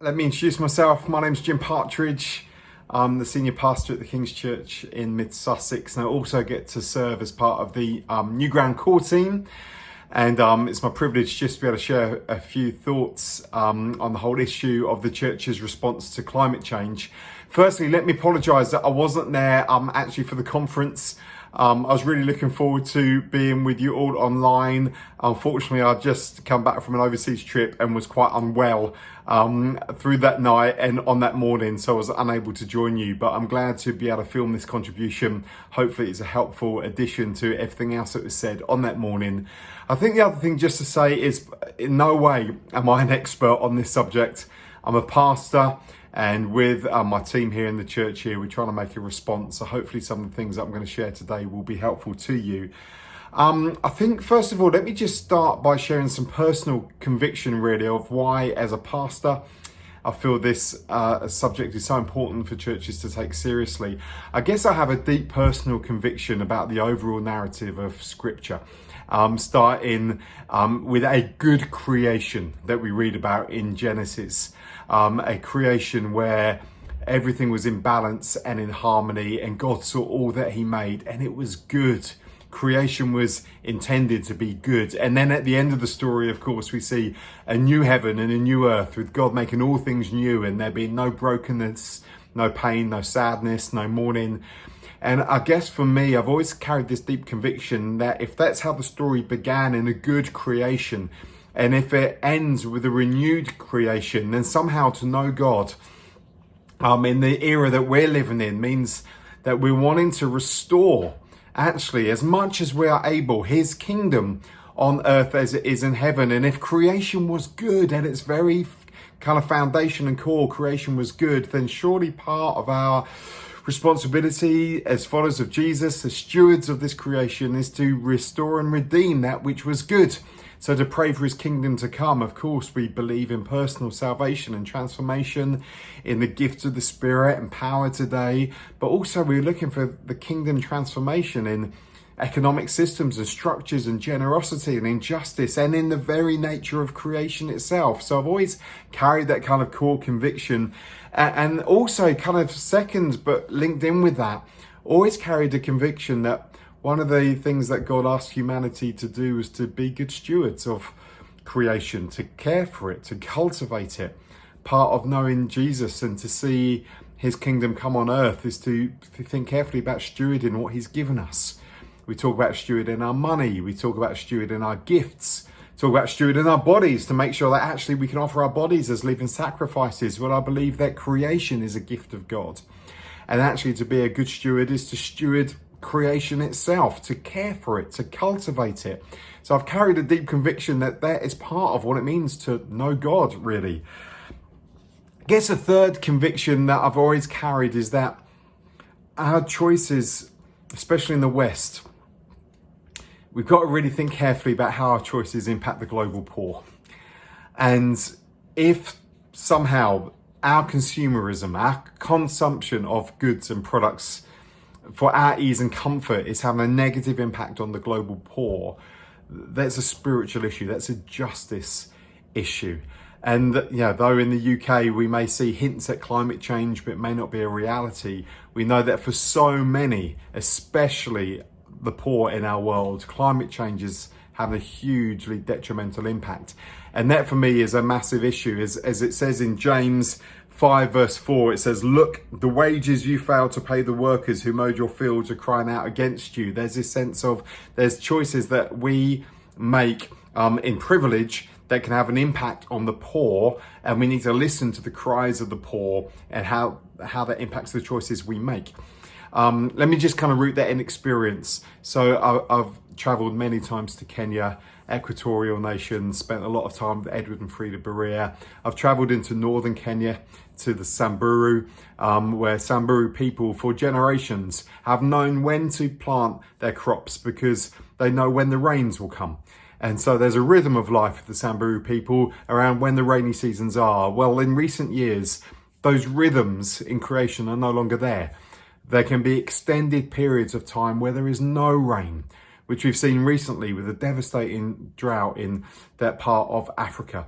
Let me introduce myself. My name's Jim Partridge. I'm the senior pastor at the King's Church in Mid Sussex, and I also get to serve as part of the New Ground Core team. And it's my privilege just to be able to share a few thoughts on the whole issue of the church's response to climate change. Firstly, let me apologise that I wasn't there actually for the conference. I was really looking forward to being with you all online. Unfortunately, I just come back from an overseas trip and was quite unwell through that night and on that morning, so I was unable to join you. But I'm glad to be able to film this contribution. Hopefully it's a helpful addition to everything else that was said on that morning. I think the other thing just to say is, in no way am I an expert on this subject. I'm a pastor, and with my team here in the church here, we're trying to make a response. So hopefully some of the things that I'm going to share today will be helpful to you. I think, first of all, let me just start by sharing some personal conviction, really, of why, as a pastor, I feel this subject is so important for churches to take seriously. I guess I have a deep personal conviction about the overall narrative of Scripture. Starting with a good creation that we read about in Genesis, a creation where everything was in balance and in harmony, and God saw all that he made and it was good. Creation was intended to be good. And then at the end of the story, of course, we see a new heaven and a new earth with God making all things new, and there being no brokenness, no pain, no sadness, no mourning. And I guess for me, I've always carried this deep conviction that if that's how the story began, in a good creation, and if it ends with a renewed creation, then somehow to know God in the era that we're living in means that we're wanting to restore, actually, as much as we are able, his kingdom on earth as it is in heaven. And if creation was good at its very kind of foundation and core, creation was good, then surely part of our responsibility as followers of Jesus, as stewards of this creation, is to restore and redeem that which was good. So to pray for his kingdom to come. Of course, we believe in personal salvation and transformation, in the gifts of the Spirit and power today, but also we're looking for the kingdom transformation in economic systems and structures and generosity and injustice, and in the very nature of creation itself. So I've always carried that kind of core conviction, and also kind of second, but linked in with that, always carried a conviction that one of the things that God asked humanity to do was to be good stewards of creation, to care for it, to cultivate it. Part of knowing Jesus and to see his kingdom come on earth is to think carefully about stewarding what he's given us. We talk about stewarding our money, we talk about stewarding our gifts, talk about stewarding our bodies to make sure that actually we can offer our bodies as living sacrifices. Well, I believe that creation is a gift of God. And actually to be a good steward is to steward creation itself, to care for it, to cultivate it. So I've carried a deep conviction that that is part of what it means to know God, really. I guess a third conviction that I've always carried is that our choices, especially in the West, we've got to really think carefully about how our choices impact the global poor. And if somehow our consumerism, our consumption of goods and products for our ease and comfort is having a negative impact on the global poor, that's a spiritual issue, that's a justice issue. And though in the UK we may see hints at climate change, but it may not be a reality, we know that for so many, especially the poor in our world, climate change is having a hugely detrimental impact. And that for me is a massive issue. As it says in James 5 verse 4, it says, "Look, the wages you fail to pay the workers who mowed your fields are crying out against you." There's this sense of there's choices that we make in privilege that can have an impact on the poor, and we need to listen to the cries of the poor and how that impacts the choices we make. Let me just kind of root that in experience. So I've traveled many times to Kenya, equatorial nation, spent a lot of time with Edward and Frida Berea. I've traveled into northern Kenya to the Samburu, where Samburu people for generations have known when to plant their crops because they know when the rains will come. And so there's a rhythm of life for the Samburu people around when the rainy seasons are. Well, in recent years, those rhythms in creation are no longer there. There can be extended periods of time where there is no rain, which we've seen recently with a devastating drought in that part of Africa.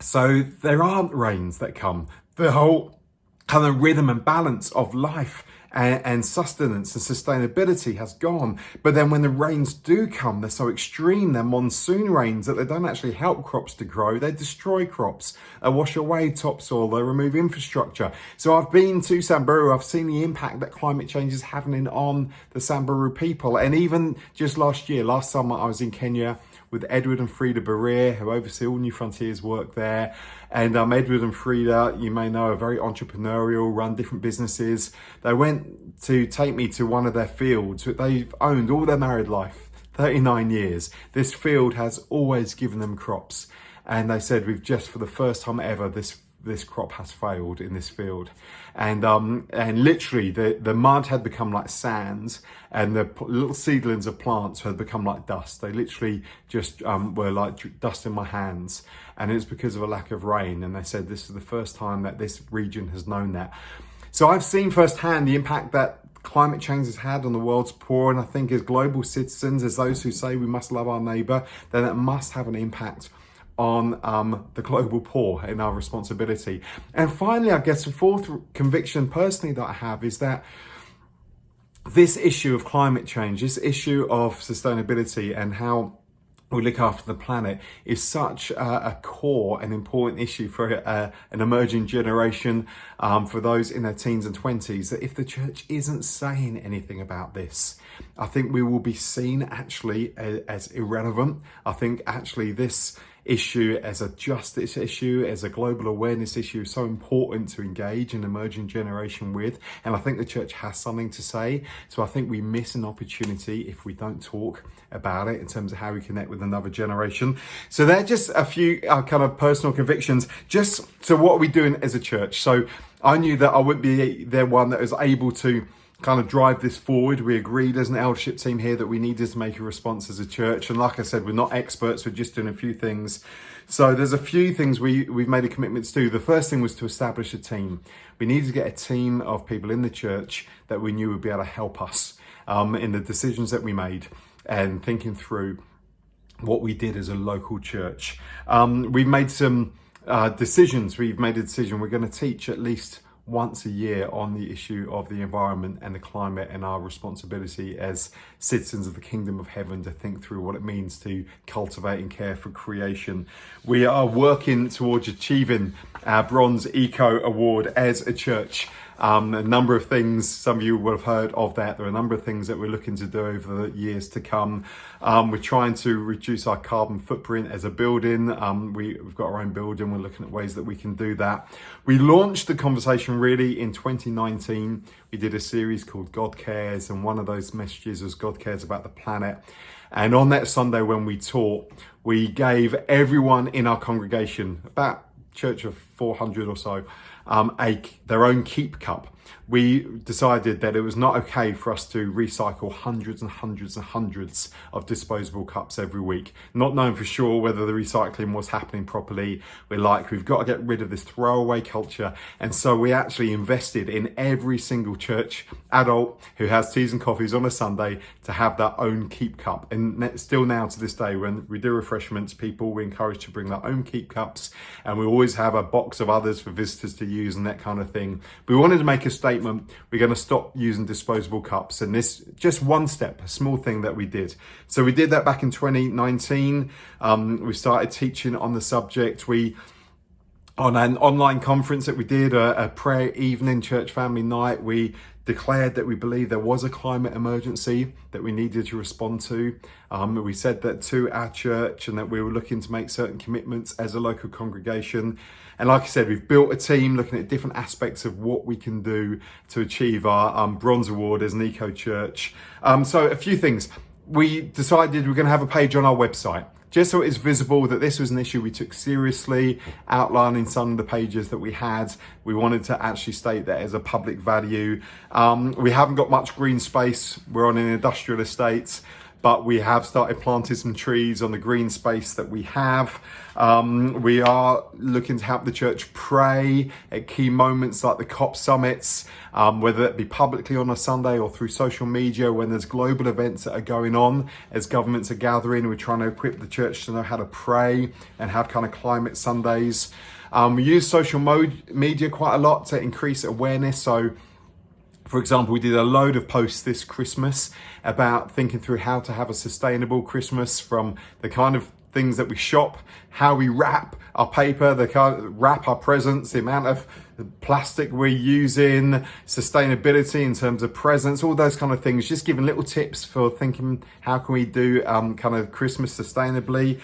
So there aren't rains that come. The whole kind of rhythm and balance of life and sustenance and sustainability has gone. But then when the rains do come, they're so extreme, they're monsoon rains, that they don't actually help crops to grow. They destroy crops, they wash away topsoil, they remove infrastructure. So I've been to Samburu, I've seen the impact that climate change is having on the Samburu people. And even just last summer, I was in Kenya with Edward and Frida Berea, who oversee all Newfrontiers work there. And Edward and Frida, you may know, are very entrepreneurial, run different businesses. They went to take me to one of their fields that they've owned all their married life, 39 years. This field has always given them crops. And they said, we've just, for the first time ever, this crop has failed in this field. And literally the mud had become like sands, and the little seedlings of plants had become like dust. They literally just were like dust in my hands, and it's because of a lack of rain. And they said this is the first time that this region has known that. So I've seen firsthand the impact that climate change has had on the world's poor, and I think as global citizens, as those who say we must love our neighbour, then it must have an impact on the global poor in our responsibility. And finally, I guess the fourth conviction personally that I have is that this issue of climate change, this issue of sustainability and how we look after the planet is such a core and important issue for an emerging generation, for those in their teens and 20s, that if the church isn't saying anything about this, I think we will be seen actually as irrelevant. I think actually this issue as a justice issue, as a global awareness issue, is so important to engage an emerging generation with. And I think the church has something to say. So I think we miss an opportunity if we don't talk about it in terms of how we connect with another generation. So they're just a few kind of personal convictions. So what are we doing as a church? So I knew that I wouldn't be the one that was able to kind of drive this forward. We agreed as an eldership team here that we needed to make a response as a church. And like I said, we're not experts, we're just doing a few things. So there's a few things we've made a commitment to do. The first thing was to establish a team. We needed to get a team of people in the church that we knew would be able to help us in the decisions that we made and thinking through what we did as a local church. We've made some decisions. We've made a decision. We're going to teach at least once a year on the issue of the environment and the climate and our responsibility as citizens of the kingdom of heaven to think through what it means to cultivate and care for creation. We are working towards achieving our Bronze Eco Award as a church. A number of things, some of you will have heard of that. There are a number of things that we're looking to do over the years to come. We're trying to reduce our carbon footprint as a building. We've got our own building. We're looking at ways that we can do that. We launched the conversation really in 2019. We did a series called God Cares, and one of those messages was God cares about the planet. And on that Sunday when we taught, we gave everyone in our congregation, about church of 400 or so, their own keep cup. We decided that it was not okay for us to recycle hundreds and hundreds and hundreds of disposable cups every week, not knowing for sure whether the recycling was happening properly. We've got to get rid of this throwaway culture. And so we actually invested in every single church adult who has teas and coffees on a Sunday to have their own keep cup. And still now to this day, when we do refreshments, we encourage to bring their own keep cups. And we always have a box of others for visitors to use and that kind of thing. We wanted to make a statement. We're going to stop using disposable cups, and this just one step, a small thing that we did. So we did that back in 2019. We started teaching on the subject. On an online conference that we did, a prayer evening, church family night, we declared that we believed there was a climate emergency that we needed to respond to. We said that to our church, and that we were looking to make certain commitments as a local congregation. And like I said, we've built a team looking at different aspects of what we can do to achieve our Bronze Award as an eco church. So a few things. We decided we're going to have a page on our website, just so it is visible that this was an issue we took seriously, outlining some of the pages that we had. We wanted to actually state that as a public value. We haven't got much green space. We're on an industrial estate. but we have started planting some trees on the green space that we have. We are looking to help the church pray at key moments like the COP summits, whether it be publicly on a Sunday or through social media when there's global events that are going on. As governments are gathering, we're trying to equip the church to know how to pray and have kind of climate Sundays. We use social media quite a lot to increase awareness. So, for example, we did a load of posts this Christmas about thinking through how to have a sustainable Christmas, from the kind of things that we shop, how we wrap our paper, the kind of wrap our presents, the amount of plastic we're using, sustainability in terms of presents, all those kind of things, just giving little tips for thinking how can we do kind of Christmas sustainably.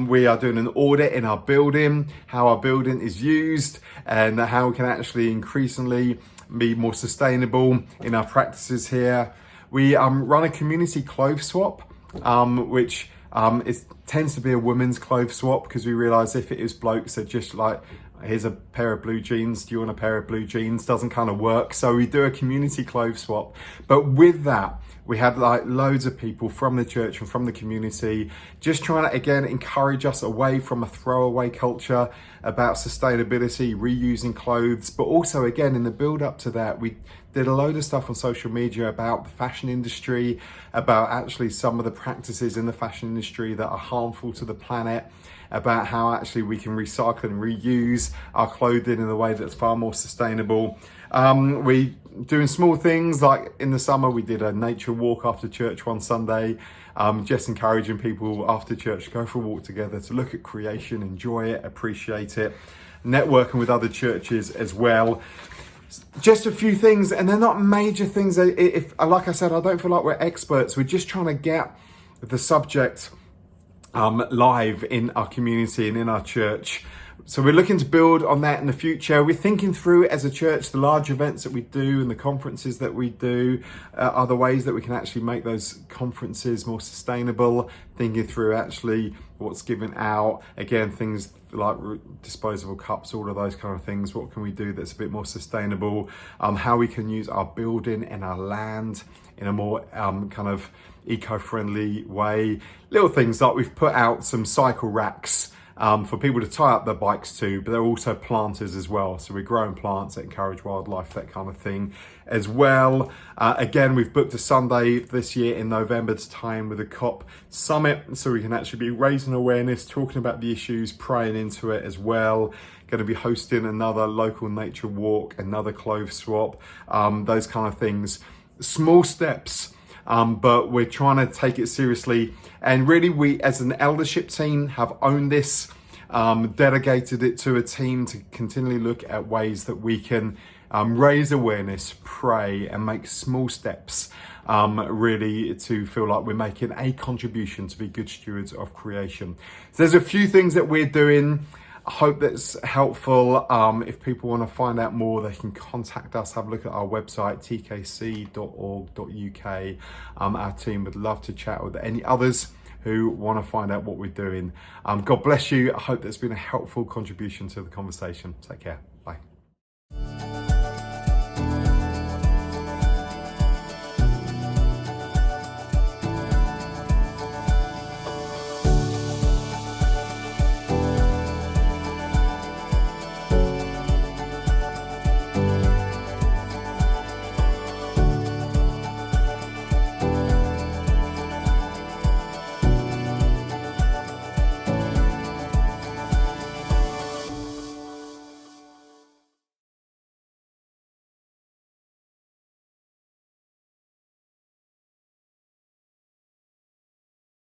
We are doing an audit in our building, how our building is used and how we can actually increasingly be more sustainable in our practices here. We run a community clothes swap, which it tends to be a women's clothes swap, because we realise if it is blokes, they're just like, here's a pair of blue jeans, do you want a pair of blue jeans? Doesn't kind of work. So we do a community clothes swap. But with that, we had like loads of people from the church and from the community just trying to, again, encourage us away from a throwaway culture about sustainability, reusing clothes. But also, again, in the build up to that, we did a load of stuff on social media about the fashion industry, about actually some of the practices in the fashion industry that are harmful to the planet, about how actually we can recycle and reuse our clothing in a way that's far more sustainable. We doing small things, like in the summer we did a nature walk after church one Sunday, just encouraging people after church to go for a walk together, to look at creation, enjoy it, appreciate it, networking with other churches as well. Just a few things, and they're not major things. If, like I said, I don't feel like we're experts. We're just trying to get the subject live in our community and in our church. So we're looking to build on that in the future. We're thinking through as a church the large events that we do and the conferences that we do, other ways that we can actually make those conferences more sustainable, thinking through actually what's given out, again, things like disposable cups, all of those kind of things. What can we do that's a bit more sustainable? How we can use our building and our land in a more kind of eco-friendly way. Little things like we've put out some cycle racks for people to tie up their bikes to, but they're also planters as well. So we're growing plants that encourage wildlife, that kind of thing as well. Again, we've booked a Sunday this year in November to tie in with the COP summit, so we can actually be raising awareness, talking about the issues, praying into it as well. Going to be hosting another local nature walk, another clothes swap, those kind of things. Small steps, but we're trying to take it seriously. And really, we as an eldership team have owned this, delegated it to a team to continually look at ways that we can raise awareness, pray, and make small steps, really to feel like we're making a contribution to be good stewards of creation. So there's a few things that we're doing. I hope that's helpful. If people want to find out more, they can contact us. Have a look at our website, tkc.org.uk. Our team would love to chat with any others who want to find out what we're doing. God bless you. I hope that's been a helpful contribution to the conversation. Take care.